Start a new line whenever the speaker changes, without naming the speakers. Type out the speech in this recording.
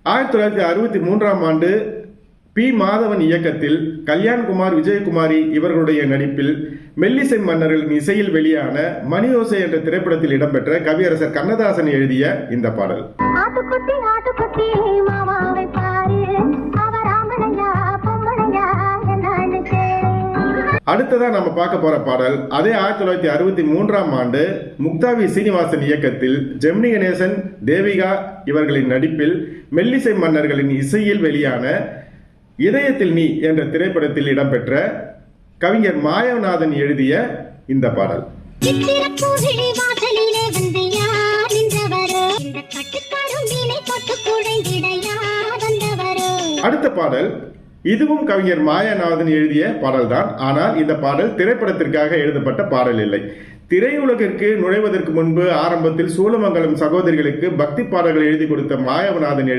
1963ஆம் ஆண்டு பி. மாதவன் இயக்கத்தில் கல்யாண்குமார், விஜயகுமாரி இவர்களுடைய நடிப்பில் மெல்லிசை மன்னர்களின் இசையில் வெளியான மணியோசை என்ற திரைப்படத்தில் இடம்பெற்ற கவியரசர் கண்ணதாசன் எழுதிய இந்த பாடல். அடுத்ததா நம்ம பார்க்க போற பாடல் அதே 1963ஆம் ஆண்டு முக்தாவி சீனிவாசன் இயக்கத்தில் ஜெமினி கணேசன், தேவிகா இவர்களின் நடிப்பில் மெல்லிசை மன்னர்களின் இசையில் வெளியான இதயத்தில் நீ என்ற திரைப்படத்தில் இடம்பெற்ற கவிஞர் மாயவநாதன் எழுதிய இந்த பாடல். அடுத்த பாடல் இதுவும் கவிஞர் மாயவநாதன் எழுதிய பாடல்தான். ஆனால் இந்த பாடல் திரைப்படத்திற்காக எழுதப்பட்ட பாடல் இல்லை. திரையுலகிற்கு நுழைவதற்கு முன்பு ஆரம்பத்தில் சூலமங்கலம் சகோதரிகளுக்கு பக்தி பாடல்கள் எழுதி கொடுத்த மாயவநாதன்